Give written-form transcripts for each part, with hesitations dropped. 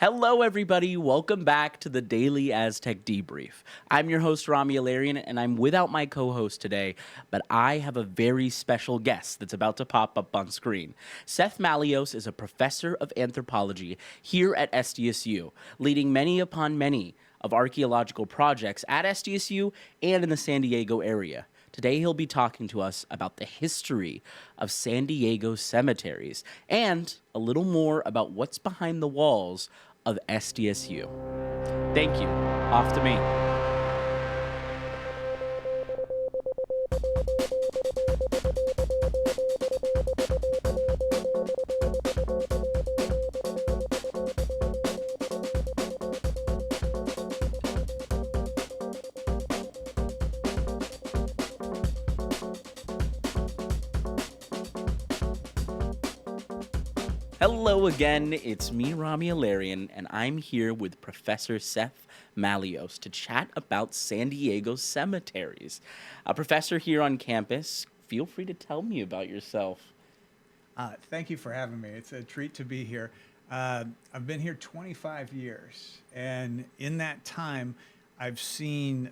Hello, everybody. Welcome back to the Daily Aztec Debrief. I'm your host, Rami Alarian, and I'm without my co-host today, but I have a very special guest that's about to pop up on screen. Seth Mallios is a professor of anthropology here at SDSU, leading many upon many of archaeological projects at SDSU and in the San Diego area. Today, he'll be talking to us about the history of San Diego cemeteries and a little more about what's behind the walls of SDSU. Thank you. Off to me. Hello again, it's me, Rami Alarian, and I'm here with Professor Seth Mallios to chat about San Diego cemeteries. A professor here on campus, feel free to tell me about yourself. Thank you for having me. It's a treat to be here. I've been here 25 years, and in that time, I've seen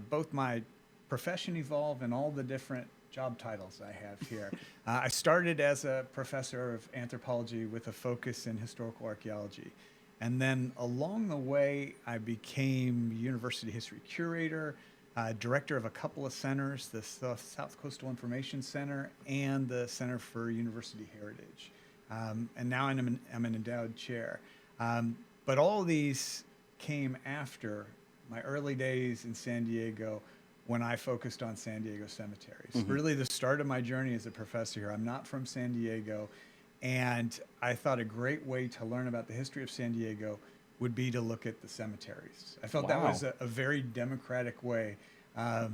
both my profession evolve and all the different job titles I have here. I started as a professor of anthropology with a focus in historical archaeology. And then along the way, I became university history curator, director of a couple of centers, the South Coastal Information Center and the Center for University Heritage. And now I'm an endowed chair. But all of these came after my early days in San Diego when I focused on San Diego cemeteries. Mm-hmm. Really the start of my journey as a professor here. I'm not from San Diego, and I thought a great way to learn about the history of San Diego would be to look at the cemeteries. I felt that was a very democratic way. I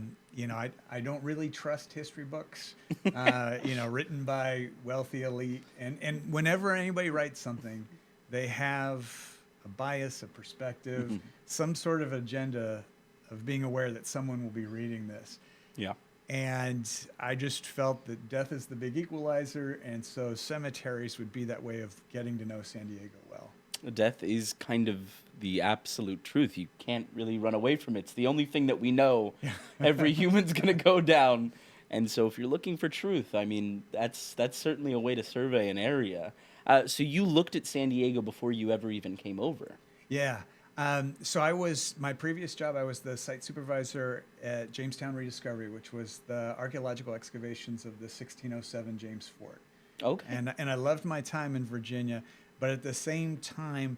don't really trust history books, written by wealthy elite. And whenever anybody writes something, they have a bias, a perspective, mm-hmm. some sort of agenda of being aware that someone will be reading this. Yeah. And I just felt that death is the big equalizer, and so cemeteries would be that way of getting to know San Diego well. Death is kind of the absolute truth. You can't really run away from it. It's the only thing that we know. Every human's going to go down. And so if you're looking for truth, I mean, that's certainly a way to survey an area. So you looked at San Diego before you ever even came over. Yeah. So my previous job, I was the site supervisor at Jamestown Rediscovery, which was the archaeological excavations of the 1607 James Fort. Okay. And I loved my time in Virginia, but at the same time,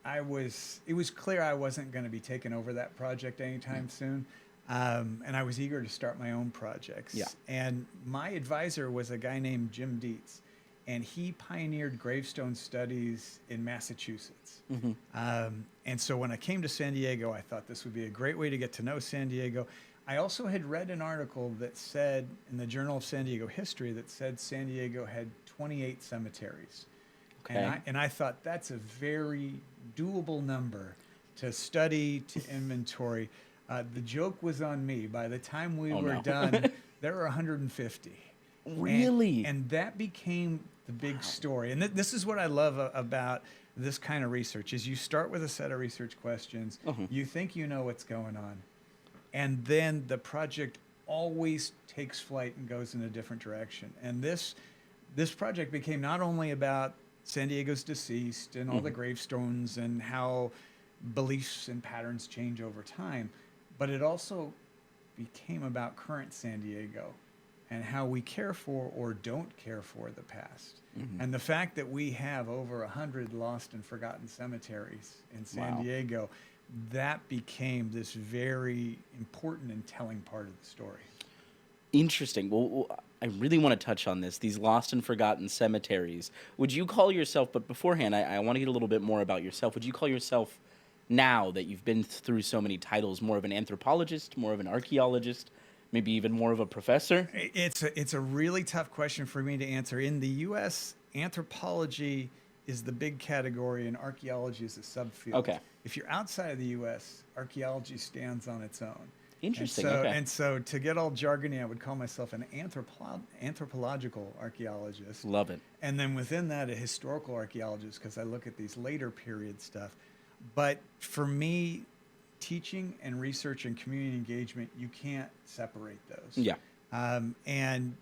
it was clear I wasn't going to be taking over that project anytime soon. And I was eager to start my own projects. Yeah. And my advisor was a guy named Jim Dietz, and he pioneered gravestone studies in Massachusetts. Mm-hmm. And so when I came to San Diego, I thought this would be a great way to get to know San Diego. I also had read an article that said, in the Journal of San Diego History, that said San Diego had 28 cemeteries. Okay. And I thought that's a very doable number to study, to inventory. The joke was on me. By the time we were done, there were 150. Really? And that became the big story. And this is what I love about this kind of research, is you start with a set of research questions. Uh-huh. You think you know what's going on. And then the project always takes flight and goes in a different direction. And this project became not only about San Diego's deceased and all the gravestones and how beliefs and patterns change over time, but it also became about current San Diego and how we care for or don't care for the past. Mm-hmm. And the fact that we have over 100 lost and forgotten cemeteries in San Diego, that became this very important and telling part of the story. Interesting. Well, I really want to touch on this, these lost and forgotten cemeteries. Would you call yourself, but beforehand, I want to get a little bit more about yourself. Would you call yourself, now that you've been through so many titles, more of an anthropologist, more of an archaeologist, maybe even more of a professor? It's a really tough question for me to answer. In the U.S., anthropology is the big category and archaeology is a subfield. Okay. If you're outside of the U.S., archaeology stands on its own. Interesting. And so to get all jargony, I would call myself an anthropological archaeologist. Love it. And then within that, a historical archaeologist, because I look at these later period stuff. But for me, teaching and research and community engagement, you can't separate those. Yeah. And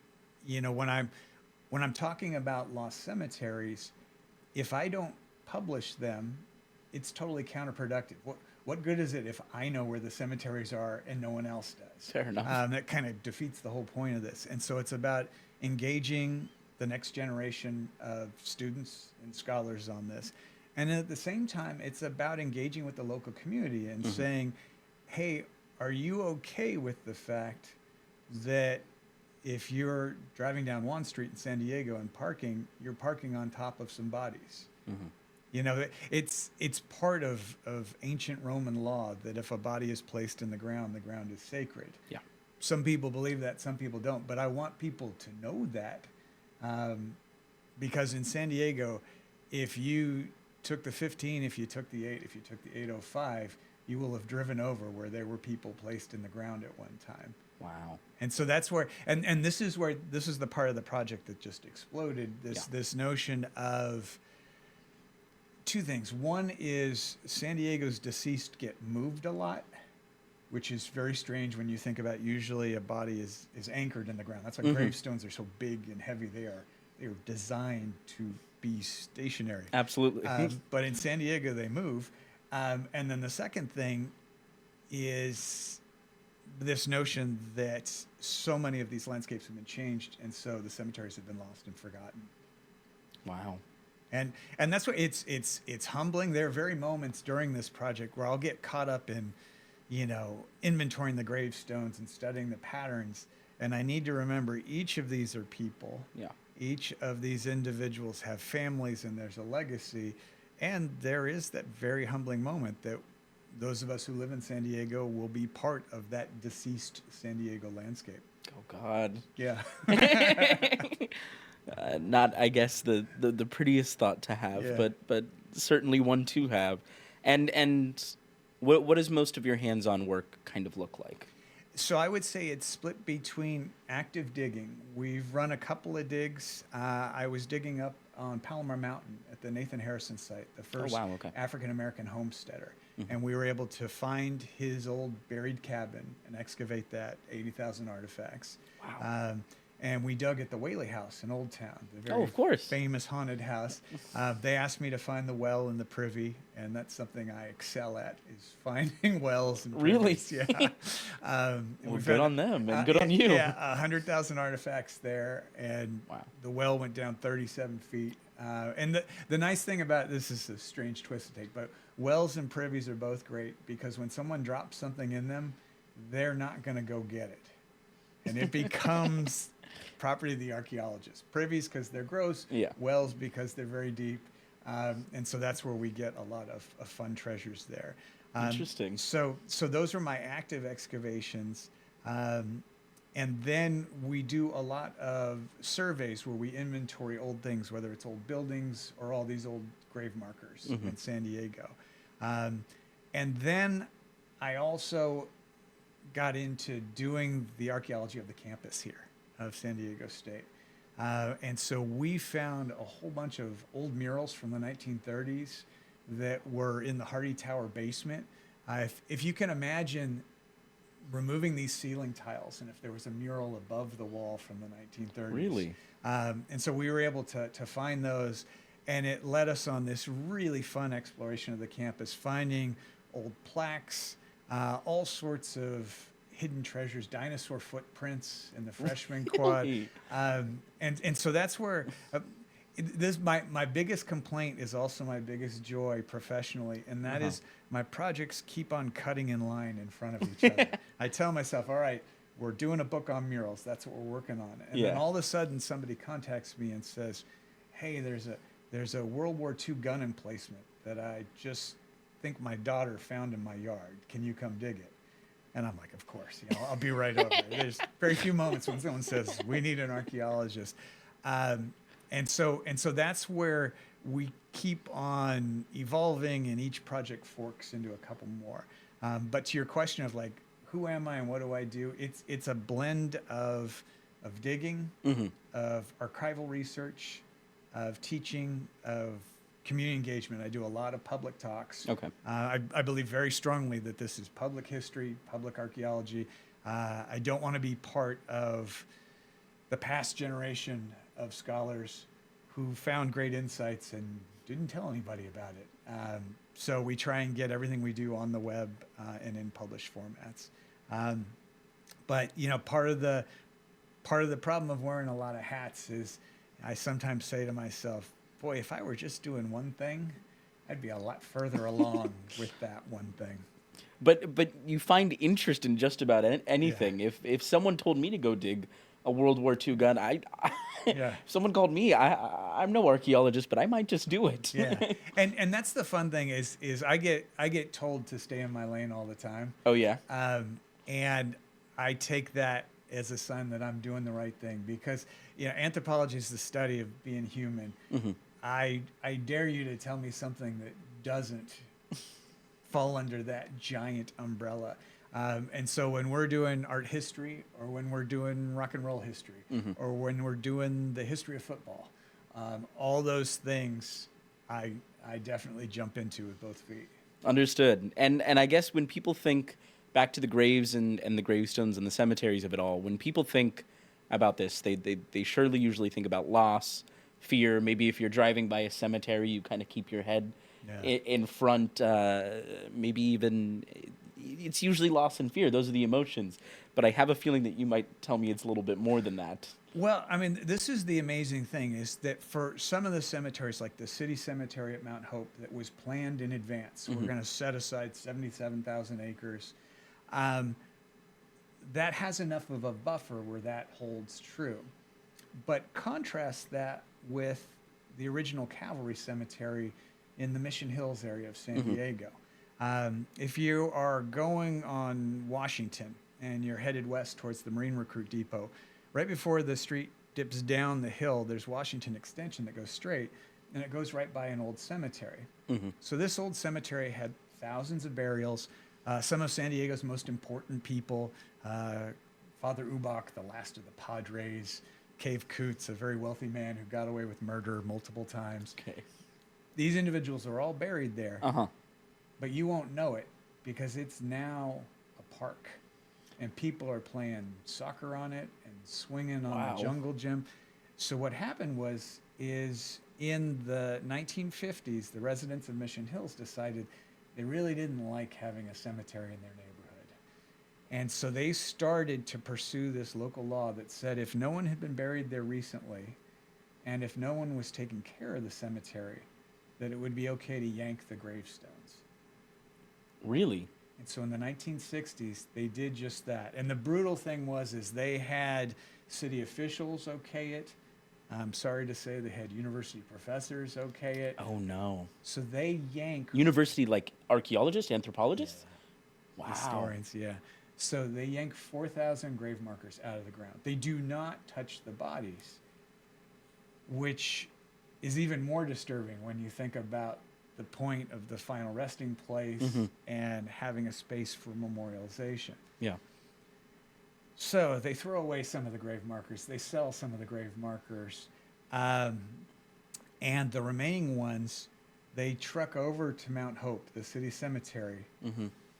when I'm talking about lost cemeteries, if I don't publish them, it's totally counterproductive. What good is it if I know where the cemeteries are and no one else does? Fair enough. That kind of defeats the whole point of this. And so it's about engaging the next generation of students and scholars on this. And at the same time, it's about engaging with the local community and saying, hey, are you okay with the fact that if you're driving down one street in San Diego and parking, you're parking on top of some bodies? It's part of ancient Roman law that if a body is placed in the ground is sacred. Yeah. Some people believe that, some people don't. But I want people to know that because in San Diego, if you took the 15, if you took the 8, if you took the 805, you will have driven over where there were people placed in the ground at one time. Wow. And so that's where, and this is the part of the project that just exploded, this notion of two things. One is San Diego's deceased get moved a lot, which is very strange when you think about usually a body is anchored in the ground. That's why gravestones are so big and heavy. They are designed to be stationary. Absolutely. But in San Diego, they move. And then the second thing is this notion that so many of these landscapes have been changed, and so the cemeteries have been lost and forgotten. Wow. And that's what it's humbling. There are very moments during this project where I'll get caught up in, inventorying the gravestones and studying the patterns. And I need to remember each of these are people. Yeah. Each of these individuals have families and there's a legacy. And there is that very humbling moment that those of us who live in San Diego will be part of that deceased San Diego landscape. Oh, God. Yeah. Not, I guess, the prettiest thought to have, but certainly one to have. And what does most of your hands-on work kind of look like? So I would say it's split between active digging. We've run a couple of digs. I was digging up on Palomar Mountain at the Nathan Harrison site, the first African-American homesteader. And we were able to find his old buried cabin and excavate that, 80,000 artifacts. Wow. And we dug at the Whaley House in Old Town, the of course. famous haunted house. They asked me to find the well in the privy, and that's something I excel at, is finding wells and privies. Really? Yeah. Well, good on them, and good on you. Yeah, 100,000 artifacts there, and the well went down 37 feet. And the nice thing about this is a strange twist to take, but wells and privies are both great because when someone drops something in them, they're not going to go get it. And it becomes property of the archaeologist. Privies because they're gross, wells because they're very deep. And so that's where we get a lot of fun treasures there. Interesting. So those are my active excavations. And then we do a lot of surveys where we inventory old things, whether it's old buildings or all these old grave markers in San Diego. And then I also got into doing the archaeology of the campus here of San Diego State. And so we found a whole bunch of old murals from the 1930s that were in the Hardy Tower basement. If you can imagine removing these ceiling tiles, and if there was a mural above the wall from the 1930s. Really? And so we were able to find those, and it led us on this really fun exploration of the campus, finding old plaques, all sorts of hidden treasures, dinosaur footprints in the freshman quad. And so that's where my biggest complaint is also my biggest joy professionally, and that is my projects keep on cutting in line in front of each other. I tell myself, all right, we're doing a book on murals. That's what we're working on. And then all of a sudden somebody contacts me and says, hey, there's a World War II gun emplacement that I just think my daughter found in my yard. Can you come dig it? And I'm like, of course, I'll be right over. There's very few moments when someone says, we need an archaeologist. And so that's where we keep on evolving, and each project forks into a couple more. But to your question of like, who am I and what do I do? It's a blend of digging, of archival research, of teaching, of community engagement. I do a lot of public talks. Okay. I believe very strongly that this is public history, public archaeology. I don't want to be part of the past generation of scholars who found great insights and didn't tell anybody about it. So we try and get everything we do on the web and in published formats. But you know, part of the problem of wearing a lot of hats is I sometimes say to myself, boy, if I were just doing one thing, I'd be a lot further along with that one thing. But you find interest in just about anything. Yeah. If someone told me to go dig a World War II gun, Yeah. if someone called me, I'm no archaeologist, but I might just do it. Yeah, and that's the fun thing is I get told to stay in my lane all the time. Oh yeah. And I take that as a sign that I'm doing the right thing because you know anthropology is the study of being human. I dare you to tell me something that doesn't fall under that giant umbrella. And so when we're doing art history or when we're doing rock and roll history or when we're doing the history of football, all those things I definitely jump into with both feet. Understood. And I guess when people think back to the graves and the gravestones and the cemeteries of it all, when people think about this, they surely usually think about loss, fear. Maybe if you're driving by a cemetery, you kind of keep your head in front, maybe even... It's usually loss and fear. Those are the emotions. But I have a feeling that you might tell me it's a little bit more than that. Well, I mean, this is the amazing thing is that for some of the cemeteries, like the city cemetery at Mount Hope, that was planned in advance, we're going to set aside 77,000 acres. That has enough of a buffer where that holds true. But contrast that with the original cavalry cemetery in the Mission Hills area of San Diego. If you are going on Washington and you're headed west towards the Marine Recruit Depot, right before the street dips down the hill, there's Washington Extension that goes straight, and it goes right by an old cemetery. So this old cemetery had thousands of burials. Some of San Diego's most important people, Father Ubach, the last of the Padres, Cave Coots, a very wealthy man who got away with murder multiple times. Okay. These individuals are all buried there. But you won't know it because it's now a park and people are playing soccer on it and swinging on the jungle gym. So what happened is in the 1950s, the residents of Mission Hills decided they really didn't like having a cemetery in their neighborhood. And so they started to pursue this local law that said if no one had been buried there recently and if no one was taking care of the cemetery, that it would be okay to yank the gravestones. Really? And so in the 1960s, they did just that. And the brutal thing is they had city officials okay it. I'm sorry to say they had university professors okay it. Oh, no. So they yanked... University, like archaeologists, anthropologists? Yeah. Wow. Historians, yeah. So they yanked 4,000 grave markers out of the ground. They do not touch the bodies, which is even more disturbing when you think about the point of the final resting place and having a space for memorialization. Yeah. So they throw away some of the grave markers. They sell some of the grave markers. And the remaining ones, they truck over to Mount Hope, the city cemetery.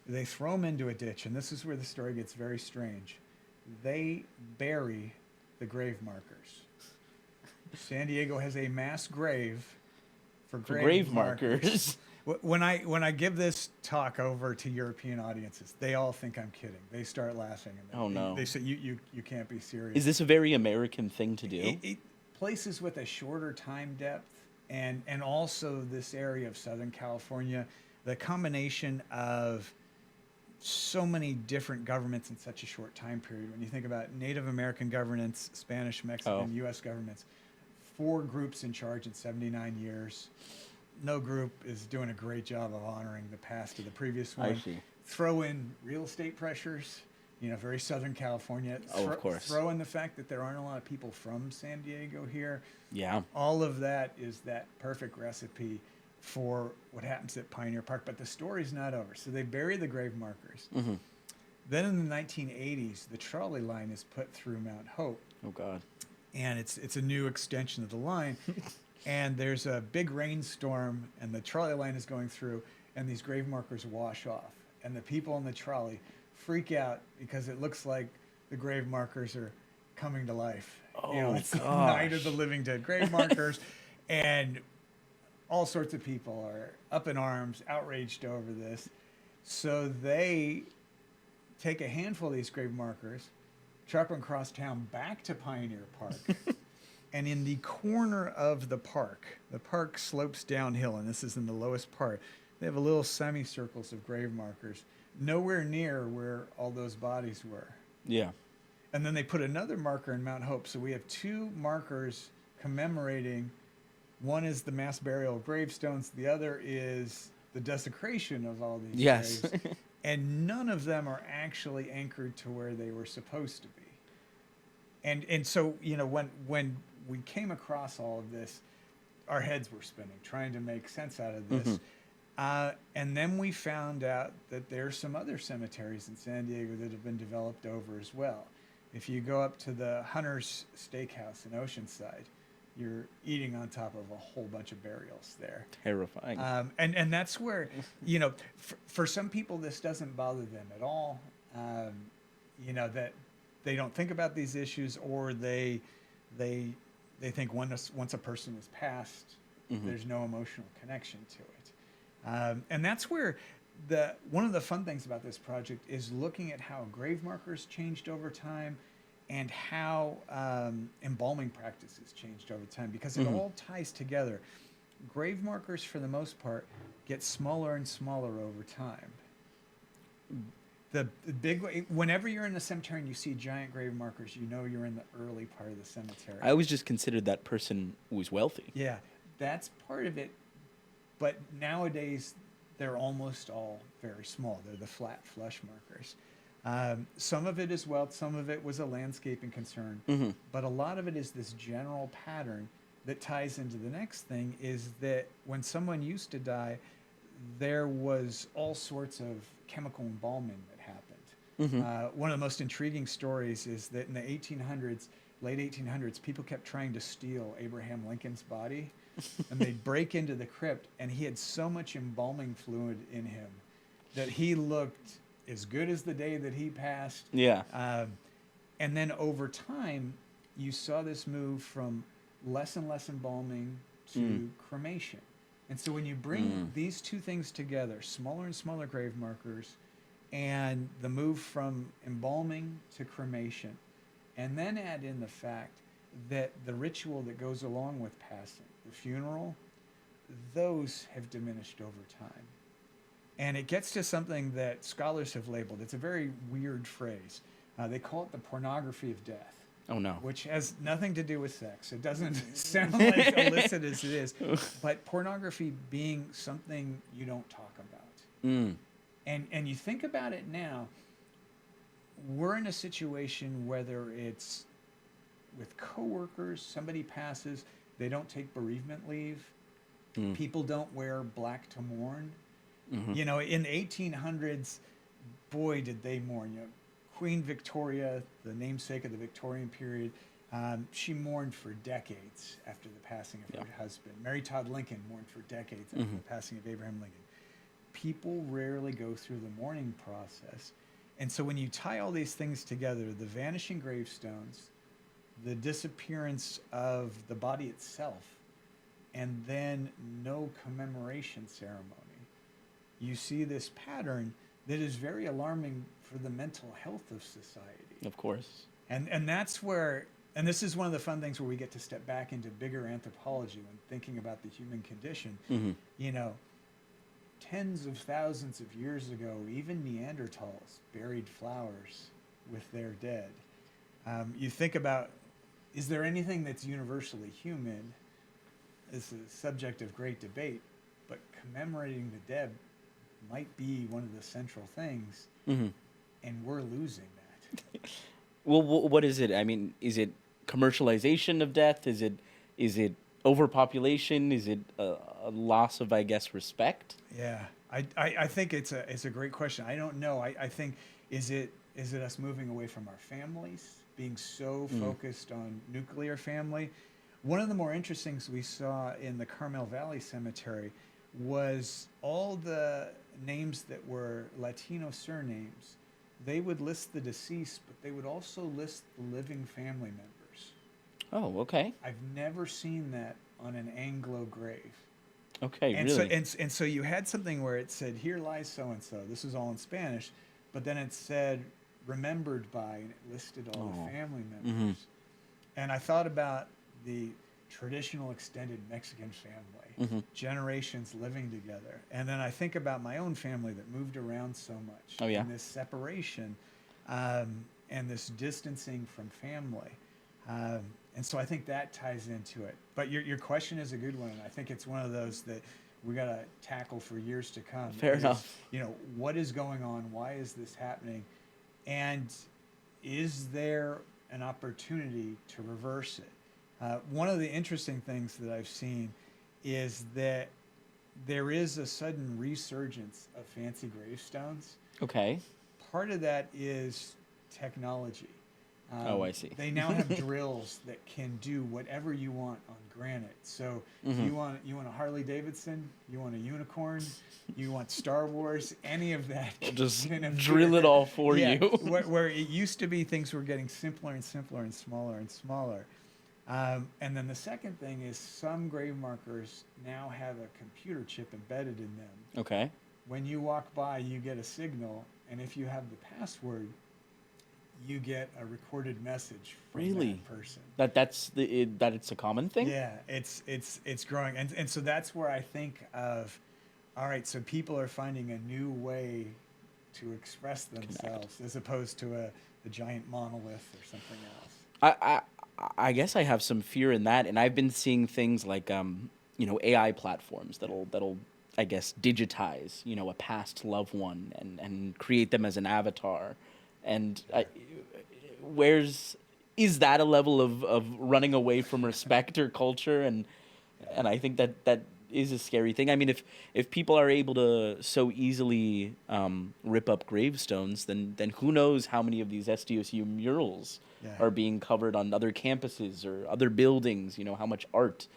They throw them into a ditch. And this is where the story gets very strange. They bury the grave markers. San Diego has a mass grave for grave markers. When I give this talk over to European audiences, they all think I'm kidding. They start laughing. And they say, you can't be serious. Is this a very American thing to do? Places with a shorter time depth and also this area of Southern California, the combination of so many different governments in such a short time period. When you think about Native American governance, Spanish, Mexican, U.S. governments, 4 groups in charge in 79 years. No group is doing a great job of honoring the past of the previous one. I see. Throw in real estate pressures, very Southern California. Of course. Throw in the fact that there aren't a lot of people from San Diego here. Yeah. All of that is that perfect recipe for what happens at Pioneer Park. But the story's not over. So they bury the grave markers. Then in the 1980s, the trolley line is put through Mount Hope, Oh God. and it's a new extension of the line. And there's a big rainstorm, and the trolley line is going through, and these grave markers wash off, and the people in the trolley freak out because it looks like the grave markers are coming to life. Oh, It's gosh. the Night of the Living Dead grave markers, and all sorts of people are up in arms, outraged over this. So they take a handful of these grave markers, truck them across town back to Pioneer Park. And in the corner of the park slopes downhill, and this is in the lowest part. They have a little semicircles of grave markers, nowhere near where all those bodies were. Yeah. And then they put another marker in Mount Hope. So we have two markers commemorating. One is the mass burial of gravestones. The other is the desecration of all these Yes. graves. And none of them are actually anchored to where they were supposed to be. And so, when we came across all of this, our heads were spinning, trying to make sense out of this. And then we found out that there's some other cemeteries in San Diego that have been developed over as well. If you go up to the Hunter's Steakhouse in Oceanside, you're eating on top of a whole bunch of burials there. Terrifying. And that's where, for some people, this doesn't bother them at all. That they don't think about these issues, or they think once a person is passed, there's no emotional connection to it. And that's where one of the fun things about this project is looking at how grave markers changed over time and how embalming practices changed over time, because it all ties together. Grave markers, for the most part, get smaller and smaller over time. The whenever you're in the cemetery and you see giant grave markers, you know you're in the early part of the cemetery. I always just considered that person was wealthy. Yeah, that's part of it. But nowadays, they're almost all very small. They're the flat flush markers. Some of it is wealth, some of it was a landscaping concern, but a lot of it is this general pattern that ties into the next thing, is that when someone used to die, there was all sorts of chemical embalming that happened. One of the most intriguing stories is that in the 1800s, late 1800s, people kept trying to steal Abraham Lincoln's body, and they'd break into the crypt, and he had so much embalming fluid in him that he looked as good as the day that he passed. Yeah. And then over time, you saw this move from less and less embalming to cremation. And so when you bring these two things together, smaller and smaller grave markers, and the move from embalming to cremation, and then add in the fact that the ritual that goes along with passing, the funeral, those have diminished over time. And it gets to something that scholars have labeled. It's a very weird phrase. They call it the pornography of death. Oh, no. Which has nothing to do with sex. It doesn't sound like illicit as it is. But pornography being something you don't talk about. And you think about it now, we're in a situation, whether it's with coworkers, somebody passes, they don't take bereavement leave. People don't wear black to mourn. In the 1800s, boy, did they mourn. Queen Victoria, the namesake of the Victorian period, she mourned for decades after the passing of her husband. Mary Todd Lincoln mourned for decades after the passing of Abraham Lincoln. People rarely go through the mourning process. And so when you tie all these things together, the vanishing gravestones, the disappearance of the body itself, and then no commemoration ceremony, you see this pattern that is very alarming for the mental health of society. Of course. And that's where, and this is one of the fun things where we get to step back into bigger anthropology when thinking about the human condition. Tens of thousands of years ago, even Neanderthals buried flowers with their dead. You think about, is there anything that's universally human? It's a subject of great debate, but commemorating the dead might be one of the central things, and we're losing that. Well, what is it? I mean, is it commercialization of death? Is it overpopulation? Is it a loss of, I guess, respect? Yeah, I think it's a great question. I don't know. I think Is it us moving away from our families, being so focused on nuclear family? One of the more interesting things we saw in the Carmel Valley Cemetery was all the names that were Latino surnames. They would list the deceased, but they would also list the living family members. Oh, okay. I've never seen that on an Anglo grave. Okay, And really? so and so you had something where it said, "Here lies so and so." This is all in Spanish, but then it said, "Remembered by," and it listed all the family members. And I thought about the traditional extended Mexican family, generations living together, and then I think about my own family that moved around so much, Oh, yeah? and this separation, and this distancing from family. And so I think that ties into it. But your question is a good one. And I think it's one of those that we got to tackle for years to come. Fair enough. You know, what is going on? Why is this happening? And is there an opportunity to reverse it? One of the interesting things that I've seen is that there is a sudden resurgence of fancy gravestones. Okay. Part of that is technology. I see. They now have drills that can do whatever you want on granite. So if you want a Harley Davidson, you want a unicorn, you want Star Wars, any of that. Just drill it all for you. where it used to be things were getting simpler and simpler and smaller and smaller. And then the second thing is some grave markers now have a computer chip embedded in them. Okay. When you walk by, you get a signal, and if you have the password, you get a recorded message from that person. That it's a common thing? Yeah, it's growing. And so that's where I think of, all right, so people are finding a new way to express themselves as opposed to a giant monolith or something else. I guess I have some fear in that, and I've been seeing things like AI platforms that'll I guess digitize a past loved one and create them as an avatar, and is that a level of running away from respect or culture, and I think that is a scary thing. I mean, if people are able to so easily rip up gravestones, then who knows how many of these SDSU murals are being covered on other campuses or other buildings. How much art.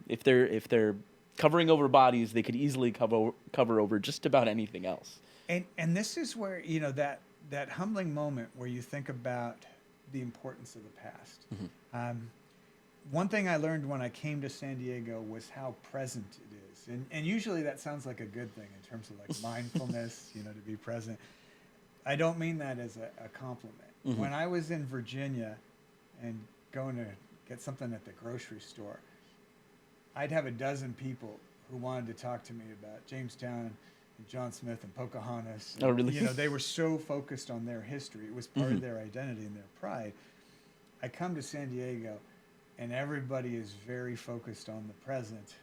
If they're covering over bodies, they could easily cover over just about anything else. And this is where that humbling moment where you think about the importance of the past. One thing I learned when I came to San Diego was how present it is. And usually that sounds like a good thing in terms of like mindfulness, to be present. I don't mean that as a compliment. When I was in Virginia and going to get something at the grocery store, I'd have a dozen people who wanted to talk to me about Jamestown and John Smith and Pocahontas. Oh, really? They were so focused on their history. It was part of their identity and their pride. I come to San Diego, and everybody is very focused on the present.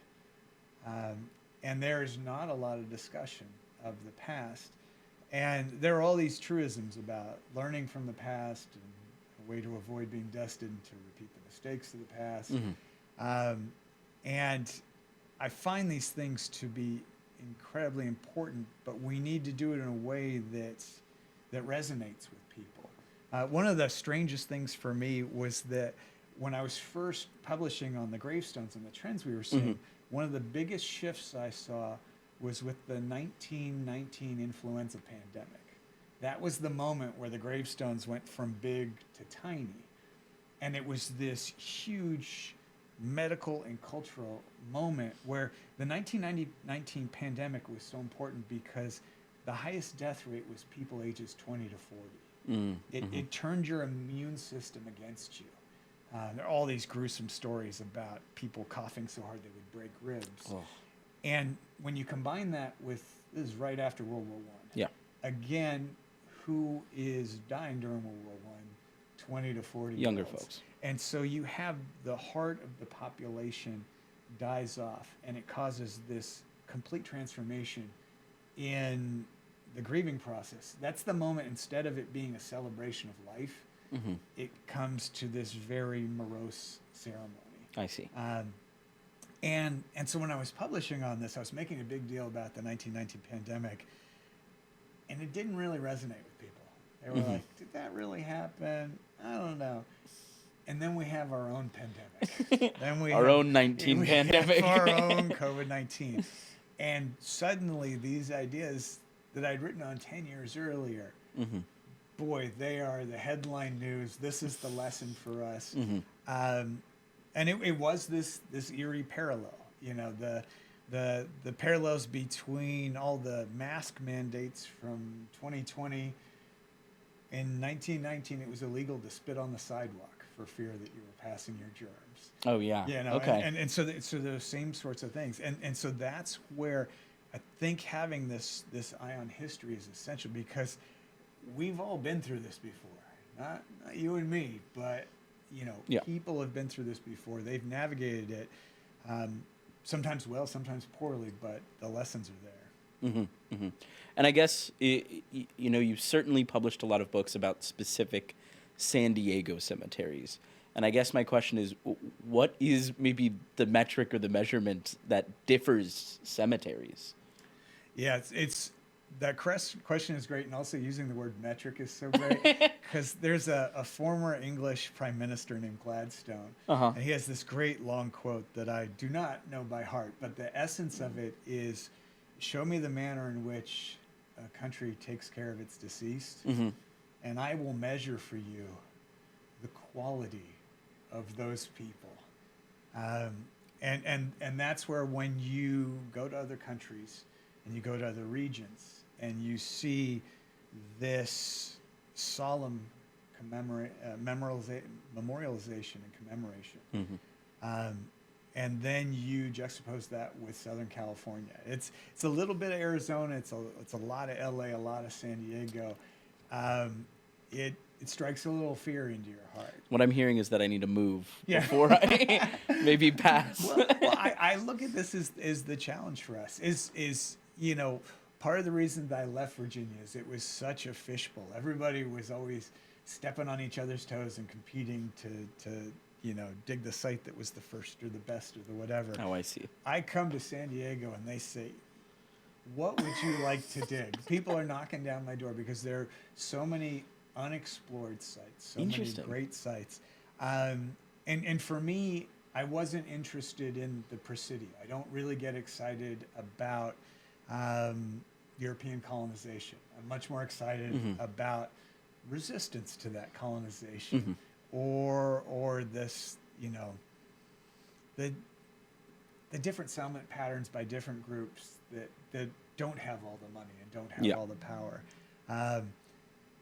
And there is not a lot of discussion of the past. And there are all these truisms about learning from the past and a way to avoid being destined to repeat the mistakes of the past. And I find these things to be incredibly important, but we need to do it in a way that resonates with people. One of the strangest things for me was that when I was first publishing on the gravestones and the trends we were seeing, one of the biggest shifts I saw was with the 1919 influenza pandemic. That was the moment where the gravestones went from big to tiny. And it was this huge medical and cultural moment where the 1919 pandemic was so important because the highest death rate was people ages 20 to 40. It turned your immune system against you. There are all these gruesome stories about people coughing so hard they would break ribs. Oh. And when you combine that with, this is right after World War I. Yeah. Again, who is dying during World War I? 20 to 40 Younger folks. And so you have the heart of the population dies off, and it causes this complete transformation in the grieving process. That's the moment, instead of it being a celebration of life, it comes to this very morose ceremony. I see. And so when I was publishing on this, I was making a big deal about the 1919 pandemic, and it didn't really resonate with people. They were like, did that really happen? I don't know. And then we have our own pandemic. Then we Our have, own 19 pandemic. our own COVID-19. And suddenly these ideas that I'd written on 10 years earlier, boy, they are the headline news. This is the lesson for us. And it was this eerie parallel, you know, the parallels between all the mask mandates from 2020. In 1919, it was illegal to spit on the sidewalk for fear that you were passing your germs. Oh, yeah. You know, Okay. and so those same sorts of things. And so that's where I think having this eye on history is essential, because we've all been through this before. Not you and me, but, you know, people have been through this before. They've navigated it, sometimes well, sometimes poorly, but the lessons are there. And I guess, you know, you've certainly published a lot of books about specific San Diego cemeteries. And I guess my question is, what is maybe the metric or the measurement that differs cemeteries? Yeah, it's that question is great, and also using the word metric is so great, because there's a former English prime minister named Gladstone, and he has this great long quote that I do not know by heart, but the essence of it is, show me the manner in which a country takes care of its deceased, and I will measure for you the quality of those people. And that's where, when you go to other countries and you go to other regions and you see this solemn memorialization and commemoration, and then you juxtapose that with Southern California. It's a little bit of Arizona. It's a lot of LA, a lot of San Diego. It strikes a little fear into your heart. What I'm hearing is that I need to move before I maybe pass. Well, I look at this as the challenge for us. Is you know, part of the reason that I left Virginia is it was such a fishbowl. Everybody was always stepping on each other's toes and competing to you know, dig the site that was the first or the best or the whatever. Oh, I see. I come to San Diego and they say, what would you like to dig? People are knocking down my door because there are so many unexplored sites, so many great sites. And for me, I wasn't interested in the Presidio. I don't really get excited about European colonization. I'm much more excited about resistance to that colonization, or this, you know, the different settlement patterns by different groups that don't have all the money and don't have all the power.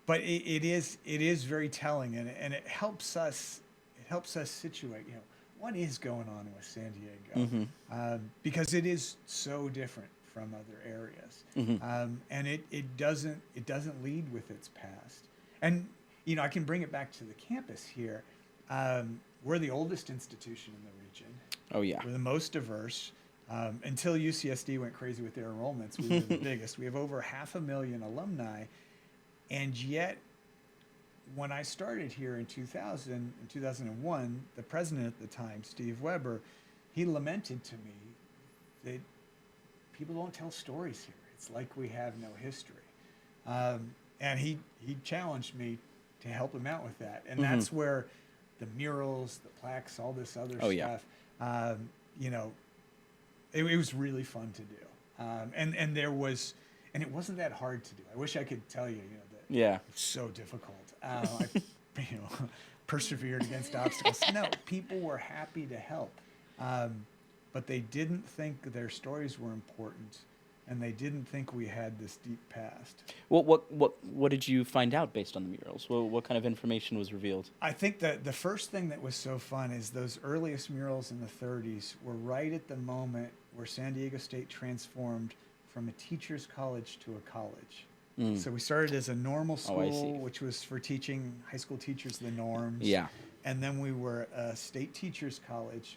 But it is very telling, and it helps us situate, you know, what is going on with San Diego, because it is so different from other areas, and it doesn't lead with its past. And you know, I can bring it back to the campus here. We're the oldest institution in the region. Oh yeah, we're the most diverse. Until UCSD went crazy with their enrollments, we were the biggest. We have over 500,000 alumni. And yet, when I started here in 2001, the president at the time, Steve Weber, he lamented to me that people don't tell stories here. It's like we have no history. And he challenged me to help him out with that. And that's where the murals, the plaques, all this other stuff, you know, it was really fun to do. And it wasn't that hard to do. I wish I could tell you, you know, it's so difficult. I you know, persevered against obstacles. No, people were happy to help, but they didn't think their stories were important, and they didn't think we had this deep past. Well, what did you find out based on the murals? What kind of information was revealed? I think that the first thing that was so fun is those earliest murals in the 30s were right at the moment where San Diego State transformed from a teacher's college to a college. So we started as a normal school, which was for teaching high school teachers the norms. Yeah. And then we were a state teachers college,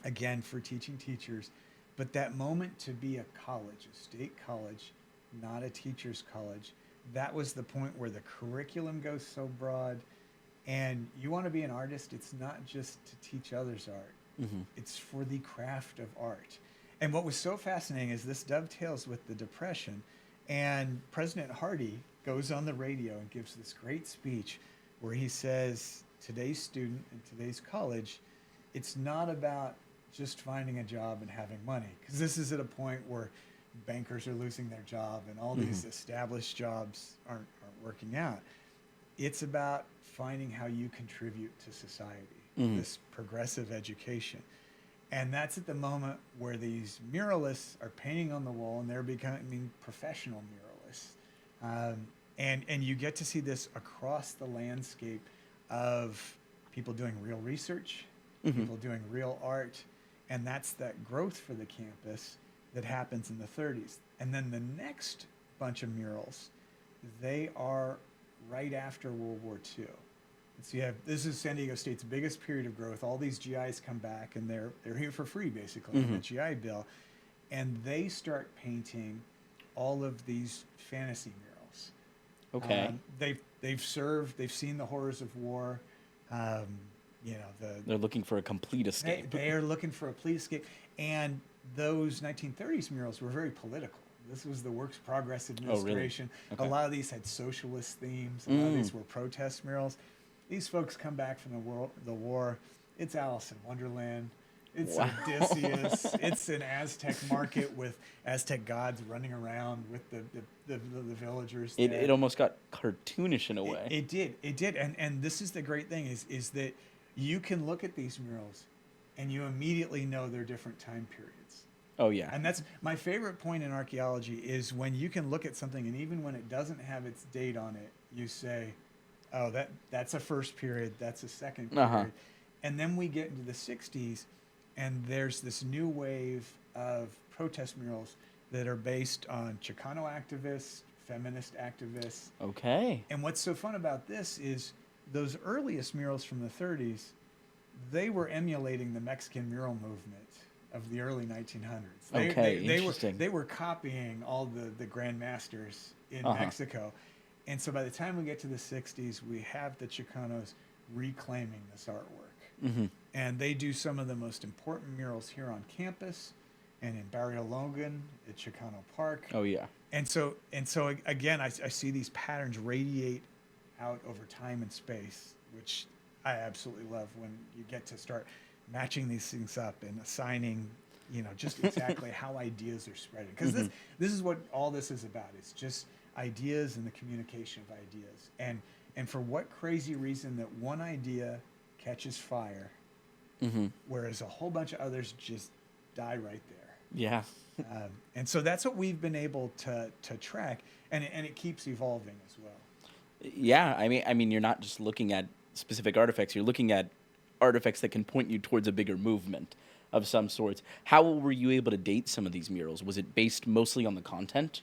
again, for teaching teachers. But that moment to be a college, a state college, not a teacher's college, that was the point where the curriculum goes so broad. And you want to be an artist, it's not just to teach others art. It's for the craft of art. And what was so fascinating is this dovetails with the Depression. And President Hardy goes on the radio and gives this great speech where he says, today's student in today's college, it's not about just finding a job and having money. Because this is at a point where bankers are losing their job and all these established jobs aren't working out. It's about finding how you contribute to society, this progressive education. And that's at the moment where these muralists are painting on the wall and they're becoming professional muralists. And you get to see this across the landscape of people doing real research, people doing real art, and that's that growth for the campus that happens in the 30s. And then the next bunch of murals, they are right after World War II. So this is San Diego State's biggest period of growth. All these GIs come back and they're here for free basically in the GI Bill, and they start painting all of these fantasy murals. Okay. They've seen the horrors of war. They're looking for a complete escape. They are looking for a complete escape, and those 1930s murals were very political. This was the Works Progress Administration. Oh, really? Okay. A lot of these had socialist themes. A lot of these were protest murals. These folks come back from the war. It's Alice in Wonderland. It's Odysseus. It's an Aztec market with Aztec gods running around with the villagers. It almost got cartoonish in a way. It did. And this is the great thing is that you can look at these murals and you immediately know they're different time periods. Oh, yeah. And that's my favorite point in archaeology is when you can look at something and even when it doesn't have its date on it, you say, oh, that's a first period, that's a second period. And then we get into the 60s, and there's this new wave of protest murals that are based on Chicano activists, feminist activists. Okay. And what's so fun about this is those earliest murals from the 30s, they were emulating the Mexican mural movement of the early 1900s. They were copying all the grandmasters in Mexico. And so by the time we get to the 60s, we have the Chicanos reclaiming this artwork. And they do some of the most important murals here on campus and in Barrio Logan at Chicano Park. Oh, yeah. And so again, I see these patterns radiate out over time and space, which I absolutely love when you get to start matching these things up and assigning, just exactly how ideas are spreading. Because this is what all this is about. It's just ideas and the communication of ideas. And for what crazy reason that one idea catches fire, whereas a whole bunch of others just die right there. Yeah. And so that's what we've been able to track, and it keeps evolving as well. Yeah, I mean, you're not just looking at specific artifacts. You're looking at artifacts that can point you towards a bigger movement of some sorts. How were you able to date some of these murals? Was it based mostly on the content?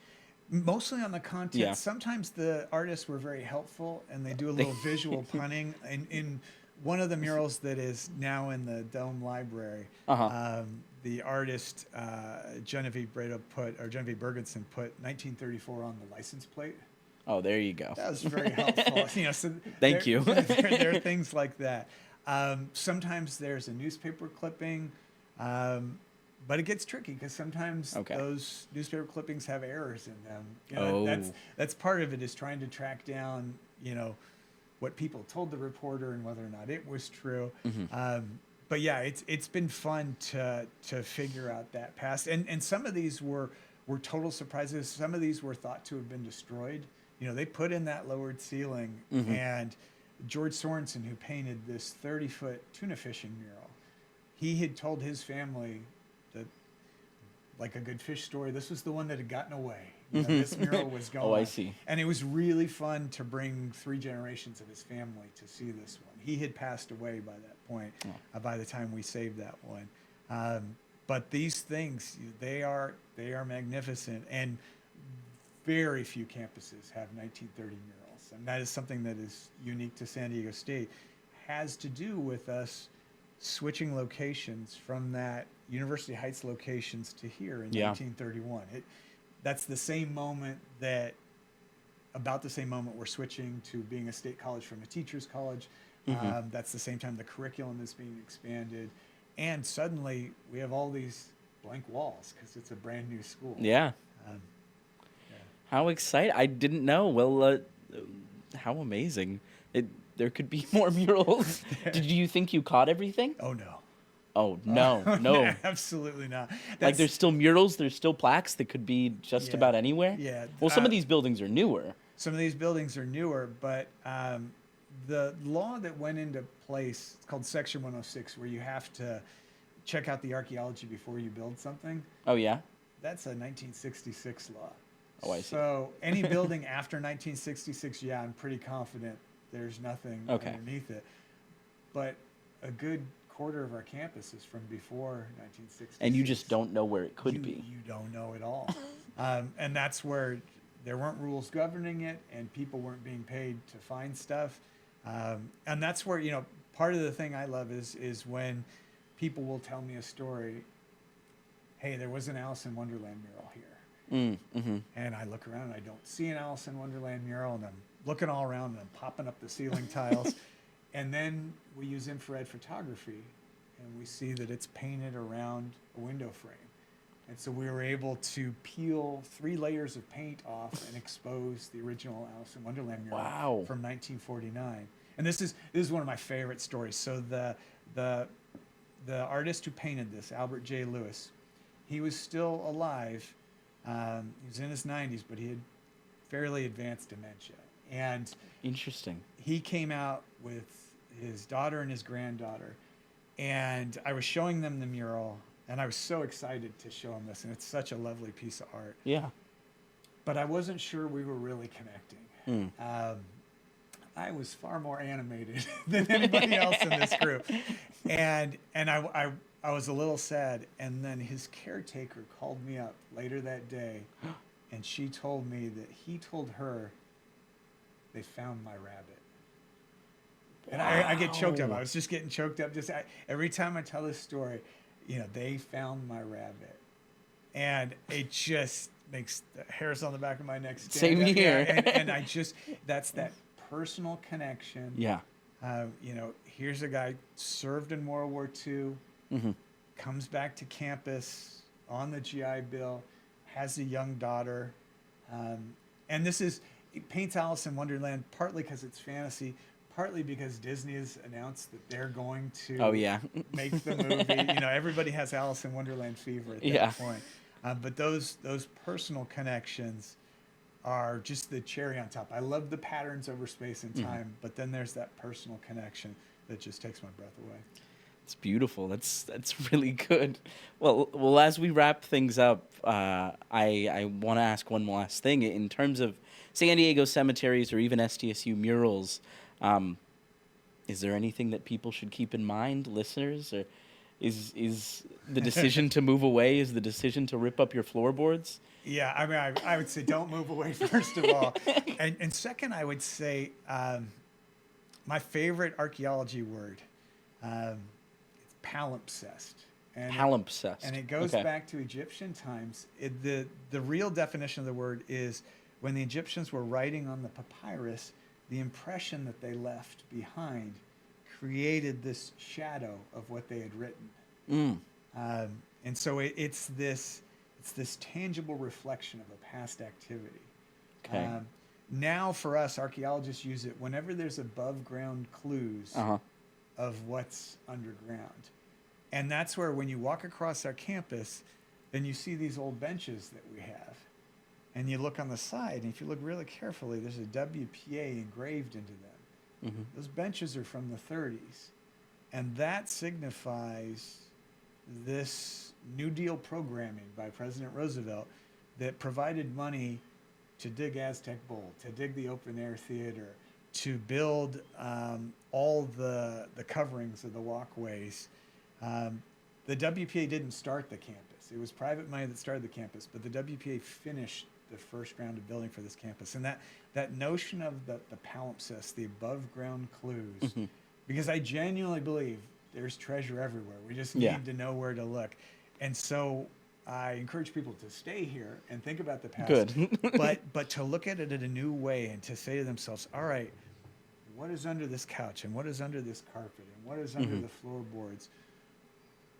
Mostly on the content. Yeah. Sometimes the artists were very helpful, and they do a little visual punning. In one of the murals that is now in the Dome Library, the artist Genevieve Bergensen put 1934 on the license plate. Oh, there you go. That was very helpful. So Thank you. There are things like that. Sometimes there's a newspaper clipping, but it gets tricky because sometimes those newspaper clippings have errors in them. That's part of it, is trying to track down, what people told the reporter and whether or not it was true. But yeah, it's been fun to figure out that past. And some of these were total surprises. Some of these were thought to have been destroyed. They put in that lowered ceiling, and George Sorensen, who painted this 30-foot tuna fishing mural, he had told his family that, like a good fish story, this was the one that had gotten away. This mural was gone. Oh, I see. And it was really fun to bring 3 generations of his family to see this one. He had passed away by that point, by the time we saved that one. But these things, they are magnificent, and very few campuses have 1930 murals. And that is something that is unique to San Diego State. Has to do with us switching locations from that University Heights locations to here in 1931. That's the same moment about the same moment we're switching to being a state college from a teacher's college. That's the same time the curriculum is being expanded. And suddenly we have all these blank walls because it's a brand new school. Yeah. How exciting. I didn't know. Well, how amazing. There could be more murals. Did you think you caught everything? Oh no. Oh, no, no. Absolutely not. Like, there's still murals, there's still plaques that could be just Yeah, about anywhere? yeah. Well, some of these buildings are newer. Some of these buildings are newer, but the law that went into place, it's called Section 106, where you have to check out the archaeology before you build something. Oh, yeah? That's a 1966 law. Oh, I see. So any building after 1966, yeah, I'm pretty confident there's nothing underneath it. But a good quarter of our campus is from before 1966. And you just don't know where it could be. You don't know at all. And that's where there weren't rules governing it, and people weren't being paid to find stuff. And that's where, part of the thing I love is when people will tell me a story. Hey, there was an Alice in Wonderland mural here. Mm-hmm. And I look around and I don't see an Alice in Wonderland mural, and I'm looking all around and I'm popping up the ceiling tiles. And then we use infrared photography, and we see that it's painted around a window frame. And so we were able to peel 3 layers of paint off and expose the original Alice in Wonderland mural from 1949. And this is one of my favorite stories. So the artist who painted this, Albert J. Lewis, he was still alive. He was in his 90s, but he had fairly advanced dementia. And interesting. He came out with his daughter and his granddaughter, and I was showing them the mural, and I was so excited to show them this, and it's such a lovely piece of art. Yeah. But I wasn't sure we were really connecting. I was far more animated than anybody else in this group, and I was a little sad. And then his caretaker called me up later that day, and she told me that he told her they found my rabbit. And I get choked up. I was just getting choked up. Every time I tell this story, they found my rabbit, and it just makes the hairs on the back of my neck stand Same up. here. Yeah, and that's that personal connection. Yeah. Here's a guy served in World War II, comes back to campus on the GI Bill, has a young daughter, and it paints Alice in Wonderland partly because it's fantasy, partly because Disney has announced that they're going to make the movie. Everybody has Alice in Wonderland fever at that point. But those personal connections are just the cherry on top. I love the patterns over space and time, but then there's that personal connection that just takes my breath away. It's beautiful. That's really good. Well, as we wrap things up, I want to ask one last thing in terms of San Diego Cemeteries or even SDSU murals. Is there anything that people should keep in mind, listeners? Or is the decision to move away, is the decision to rip up your floorboards? Yeah, I mean, I would say don't move away, first of all. And second, I would say my favorite archaeology word, it's palimpsest. Palimpsest. And it goes back to Egyptian times. The real definition of the word is when the Egyptians were writing on the papyrus, the impression that they left behind created this shadow of what they had written. And so it's this tangible reflection of a past activity. Okay. Now for us, archaeologists use it whenever there's above ground clues of what's underground. And that's where when you walk across our campus, then you see these old benches that we have. And you look on the side, and if you look really carefully, there's a WPA engraved into them. Those benches are from the 30s. And that signifies this New Deal programming by President Roosevelt that provided money to dig Aztec Bowl, to dig the open air theater, to build all the coverings of the walkways. The WPA didn't start the campus. It was private money that started the campus, but the WPA finished the first round of building for this campus. And that notion of the palimpsest, the above ground clues, because I genuinely believe there's treasure everywhere. We just need to know where to look. And so I encourage people to stay here and think about the past. Good. but to look at it in a new way and to say to themselves, all right, what is under this couch, and what is under this carpet, and what is under the floorboards?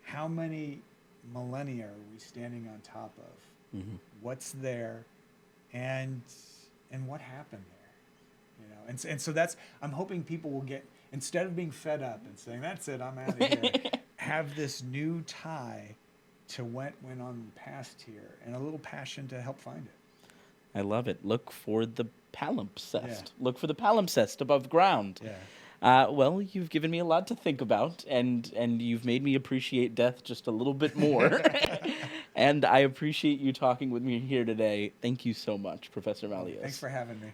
How many millennia are we standing on top of? What's there? and what happened there, you know. And so that's, I'm hoping people will get, instead of being fed up and saying that's it, I'm out of here, have this new tie to what went on past here and a little passion to help find it. I love it. Look for the palimpsest. Yeah. Look for the palimpsest above ground. Yeah. Well, you've given me a lot to think about, and you've made me appreciate death just a little bit more. And I appreciate you talking with me here today. Thank you so much, Professor Mallios. Thanks for having me.